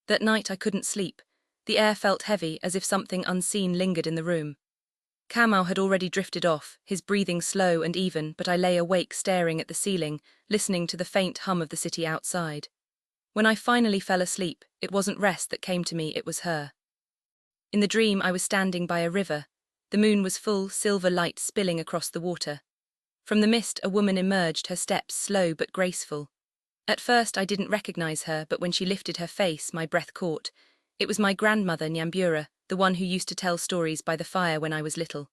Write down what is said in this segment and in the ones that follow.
That night I couldn't sleep. The air felt heavy, as if something unseen lingered in the room. Kamau had already drifted off, his breathing slow and even, but I lay awake staring at the ceiling, listening to the faint hum of the city outside. When I finally fell asleep, it wasn't rest that came to me, it was her. In the dream I was standing by a river. The moon was full, silver light spilling across the water. From the mist a woman emerged, her steps slow but graceful. At first I didn't recognize her, but when she lifted her face, my breath caught. It was my grandmother, Nyambura, the one who used to tell stories by the fire when I was little.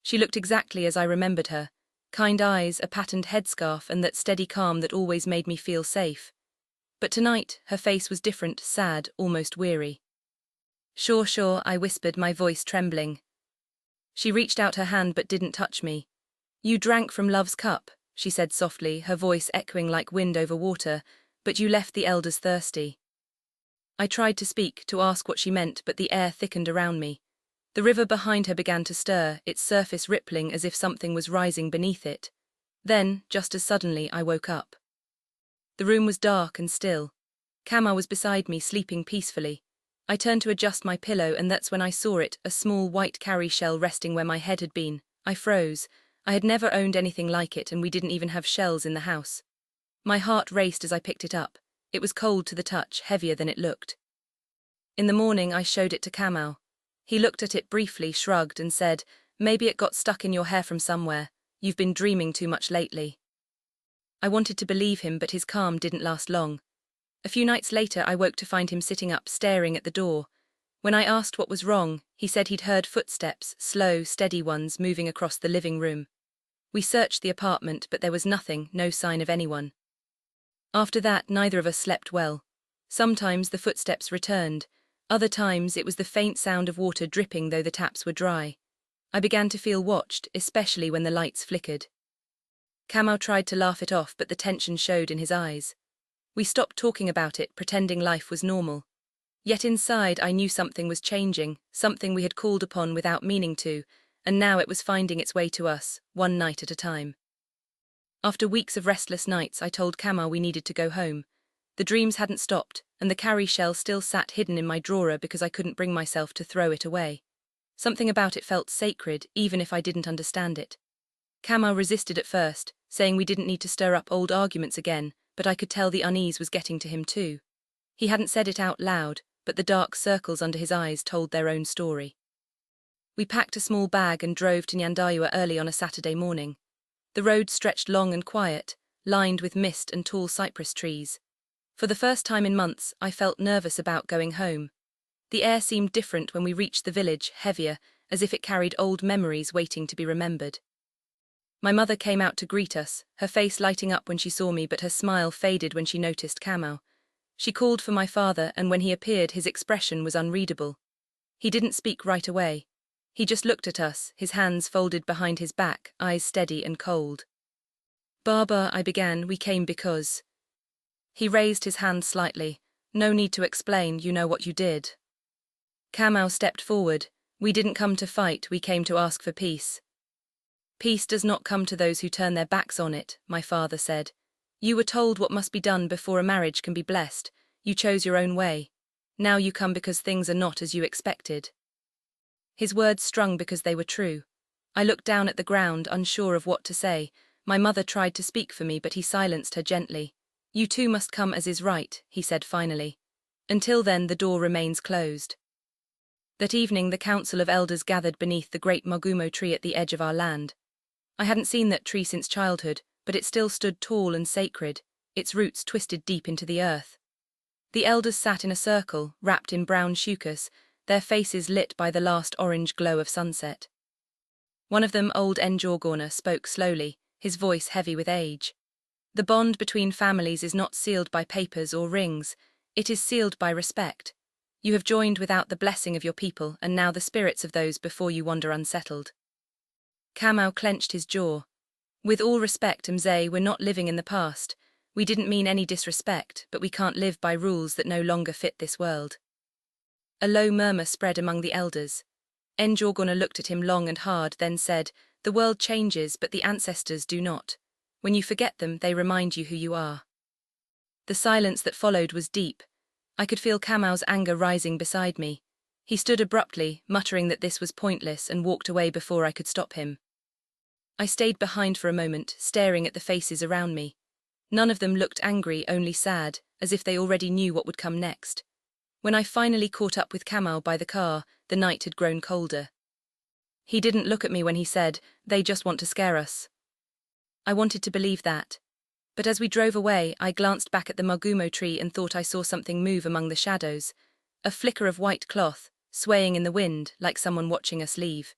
She looked exactly as I remembered her. Kind eyes, a patterned headscarf, and that steady calm that always made me feel safe. But tonight, her face was different, sad, almost weary. Sure, I whispered, my voice trembling. She reached out her hand but didn't touch me. You drank from love's cup, she said softly, her voice echoing like wind over water, but you left the elders thirsty. I tried to speak, to ask what she meant, but the air thickened around me. The river behind her began to stir, its surface rippling as if something was rising beneath it. Then, just as suddenly, I woke up. The room was dark and still. Kamau was beside me, sleeping peacefully. I turned to adjust my pillow, and that's when I saw it, a small white cowrie shell resting where my head had been. I froze. I had never owned anything like it, and we didn't even have shells in the house. My heart raced as I picked it up. It was cold to the touch, heavier than it looked. In the morning I showed it to Kamau. He looked at it briefly, shrugged, and said, "Maybe it got stuck in your hair from somewhere. You've been dreaming too much lately." I wanted to believe him, but his calm didn't last long. A few nights later I woke to find him sitting up, staring at the door. When I asked what was wrong, he said he'd heard footsteps, slow, steady ones, moving across the living room. We searched the apartment, but there was nothing, no sign of anyone. After that, neither of us slept well. Sometimes the footsteps returned. Other times it was the faint sound of water dripping though the taps were dry. I began to feel watched, especially when the lights flickered. Kamau tried to laugh it off, but the tension showed in his eyes. We stopped talking about it, pretending life was normal. Yet inside I knew something was changing, something we had called upon without meaning to, and now it was finding its way to us, one night at a time. After weeks of restless nights, I told Kamau we needed to go home. The dreams hadn't stopped, and the cowrie shell still sat hidden in my drawer because I couldn't bring myself to throw it away. Something about it felt sacred, even if I didn't understand it. Kamau resisted at first, saying we didn't need to stir up old arguments again, but I could tell the unease was getting to him too. He hadn't said it out loud, but the dark circles under his eyes told their own story. We packed a small bag and drove to Nyandarua early on a Saturday morning. The road stretched long and quiet, lined with mist and tall cypress trees. For the first time in months, I felt nervous about going home. The air seemed different when we reached the village, heavier, as if it carried old memories waiting to be remembered. My mother came out to greet us, her face lighting up when she saw me, but her smile faded when she noticed Kamau. She called for my father, and when he appeared, his expression was unreadable. He didn't speak right away. He just looked at us, his hands folded behind his back, eyes steady and cold. "Baba," I began, "we came because—" He raised his hand slightly. "No need to explain, you know what you did." Kamau stepped forward. "We didn't come to fight, we came to ask for peace." "Peace does not come to those who turn their backs on it," my father said. "You were told what must be done before a marriage can be blessed. You chose your own way. Now you come because things are not as you expected." His words strung because they were true. I looked down at the ground, unsure of what to say. My mother tried to speak for me, but he silenced her gently. "You too must come as is right," he said finally. "Until then, the door remains closed." That evening, the council of elders gathered beneath the great magumo tree at the edge of our land. I hadn't seen that tree since childhood, but it still stood tall and sacred, its roots twisted deep into the earth. The elders sat in a circle, wrapped in brown shukas, their faces lit by the last orange glow of sunset. One of them, old Njorgorna, spoke slowly, his voice heavy with age. "The bond between families is not sealed by papers or rings, it is sealed by respect. You have joined without the blessing of your people, and now the spirits of those before you wander unsettled." Kamau clenched his jaw. "With all respect, Mzee, we're not living in the past. We didn't mean any disrespect, but we can't live by rules that no longer fit this world." A low murmur spread among the elders. Njorgorna looked at him long and hard, then said, "The world changes, but the ancestors do not. When you forget them, they remind you who you are." The silence that followed was deep. I could feel Kamau's anger rising beside me. He stood abruptly, muttering that this was pointless, and walked away before I could stop him. I stayed behind for a moment, staring at the faces around me. None of them looked angry, only sad, as if they already knew what would come next. When I finally caught up with Kamau by the car, the night had grown colder. He didn't look at me when he said, "They just want to scare us." I wanted to believe that. But as we drove away, I glanced back at the magumo tree and thought I saw something move among the shadows. A flicker of white cloth, swaying in the wind, like someone watching us leave.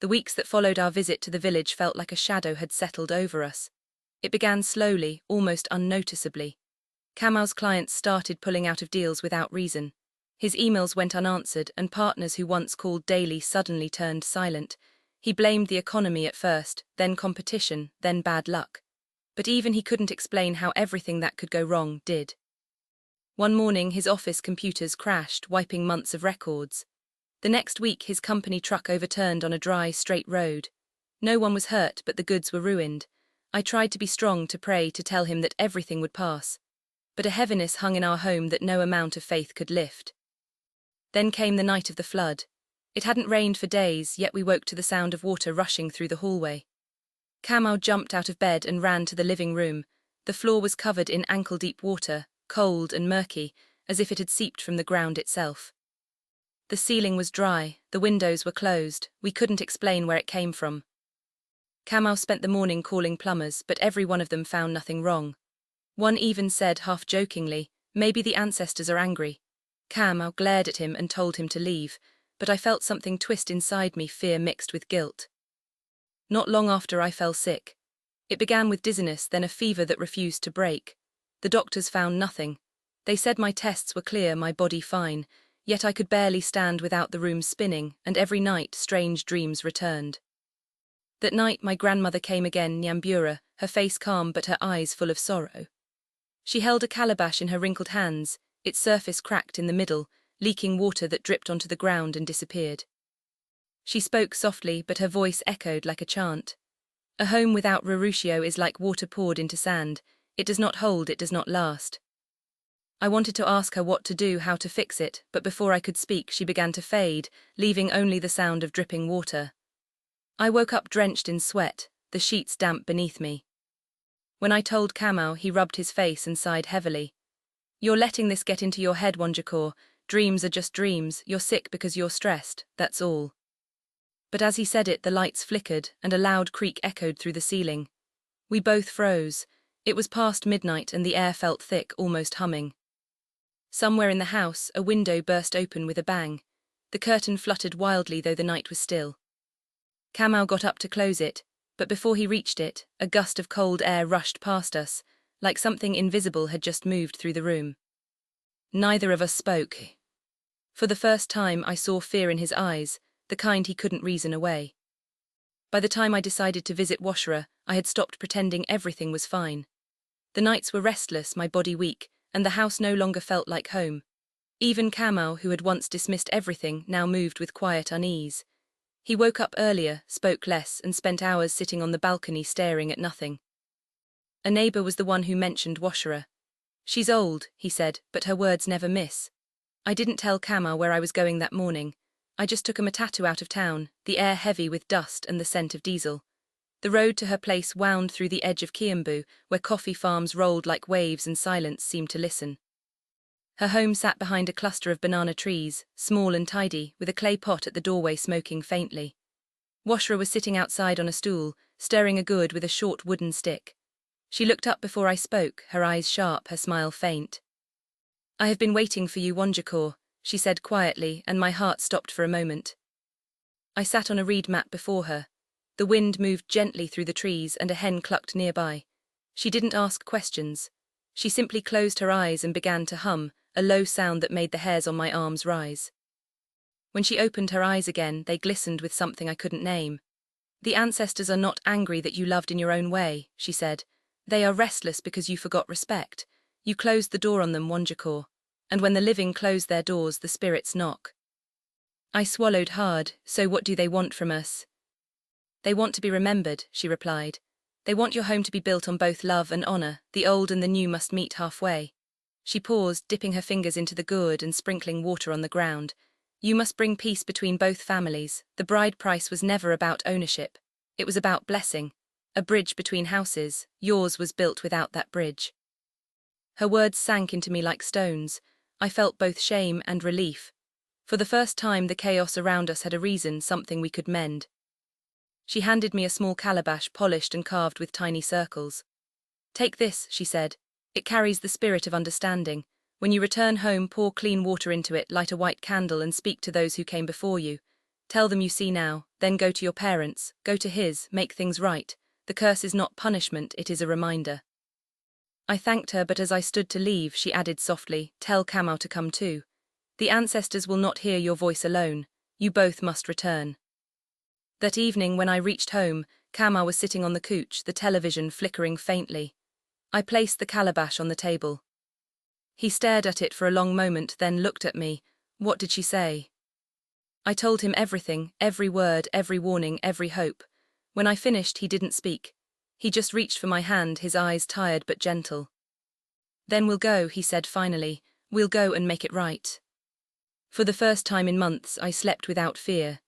The weeks that followed our visit to the village felt like a shadow had settled over us. It began slowly, almost unnoticeably. Kamau's clients started pulling out of deals without reason. His emails went unanswered, and partners who once called daily suddenly turned silent. He blamed the economy at first, then competition, then bad luck. But even he couldn't explain how everything that could go wrong did. One morning, his office computers crashed, wiping months of records. The next week, his company truck overturned on a dry, straight road. No one was hurt, but the goods were ruined. I tried to be strong, to pray, to tell him that everything would pass. But a heaviness hung in our home that no amount of faith could lift. Then came the night of the flood. It hadn't rained for days, yet we woke to the sound of water rushing through the hallway. Kamau jumped out of bed and ran to the living room. The floor was covered in ankle-deep water, cold and murky, as if it had seeped from the ground itself. The ceiling was dry, the windows were closed, we couldn't explain where it came from. Kamau spent the morning calling plumbers, but every one of them found nothing wrong. One even said, half-jokingly, "Maybe the ancestors are angry." Kamau glared at him and told him to leave, but I felt something twist inside me, fear mixed with guilt. Not long after, I fell sick. It began with dizziness, then a fever that refused to break. The doctors found nothing. They said my tests were clear, my body fine, yet I could barely stand without the room spinning, and every night strange dreams returned. That night my grandmother came again, Nyambura, her face calm but her eyes full of sorrow. She held a calabash in her wrinkled hands, its surface cracked in the middle, leaking water that dripped onto the ground and disappeared. She spoke softly, but her voice echoed like a chant. A home without Rarushio is like water poured into sand. It does not hold, it does not last. I wanted to ask her what to do, how to fix it, but before I could speak she began to fade, leaving only the sound of dripping water. I woke up drenched in sweat, the sheets damp beneath me. When I told Kamau, he rubbed his face and sighed heavily. "You're letting this get into your head, Wanjakor. Dreams are just dreams, you're sick because you're stressed, that's all." But as he said it, the lights flickered, and a loud creak echoed through the ceiling. We both froze. It was past midnight, and the air felt thick, almost humming. Somewhere in the house, a window burst open with a bang. The curtain fluttered wildly, though the night was still. Kamau got up to close it, but before he reached it, a gust of cold air rushed past us, like something invisible had just moved through the room. Neither of us spoke. For the first time, I saw fear in his eyes, the kind he couldn't reason away. By the time I decided to visit Washara, I had stopped pretending everything was fine. The nights were restless, my body weak, and the house no longer felt like home. Even Kamau, who had once dismissed everything, now moved with quiet unease. He woke up earlier, spoke less, and spent hours sitting on the balcony staring at nothing. A neighbor was the one who mentioned Washara. "She's old," he said, but her words never miss. I didn't tell Kamau where I was going that morning. I just took a matatu out of town, the air heavy with dust and the scent of diesel. The road to her place wound through the edge of Kiambu, where coffee farms rolled like waves and silence seemed to listen. Her home sat behind a cluster of banana trees, small and tidy, with a clay pot at the doorway smoking faintly. Washra was sitting outside on a stool, stirring a gourd with a short wooden stick. She looked up before I spoke, her eyes sharp, her smile faint. "I have been waiting for you, Wanjakor," she said quietly, and my heart stopped for a moment. I sat on a reed mat before her. The wind moved gently through the trees and a hen clucked nearby. She didn't ask questions. She simply closed her eyes and began to hum, a low sound that made the hairs on my arms rise. When she opened her eyes again, they glistened with something I couldn't name. "The ancestors are not angry that you loved in your own way," she said. "They are restless because you forgot respect. You closed the door on them, Wanjakor. And when the living close their doors, the spirits knock." I swallowed hard. "So what do they want from us?" "They want to be remembered," she replied. "They want your home to be built on both love and honor. The old and the new must meet halfway." She paused, dipping her fingers into the gourd and sprinkling water on the ground. You must bring peace between both families. The bride price was never about ownership. It was about blessing. A bridge between houses. Yours was built without that bridge. Her words sank into me like stones. I felt both shame and relief. For the first time, the chaos around us had a reason, something we could mend. She handed me a small calabash, polished and carved with tiny circles. Take this, she said. It carries the spirit of understanding. When you return home, pour clean water into it, light a white candle and speak to those who came before you. Tell them you see now, then go to your parents, go to his, make things right. The curse is not punishment, it is a reminder. I thanked her, but as I stood to leave, she added softly, tell Kamau to come too. The ancestors will not hear your voice alone. You both must return. That evening, when I reached home, Kamau was sitting on the couch, the television flickering faintly. I placed the calabash on the table. He stared at it for a long moment, then looked at me. What did she say? I told him everything, every word, every warning, every hope. When I finished, he didn't speak. He just reached for my hand, his eyes tired but gentle. Then we'll go, he said finally. We'll go and make it right. For the first time in months, I slept without fear.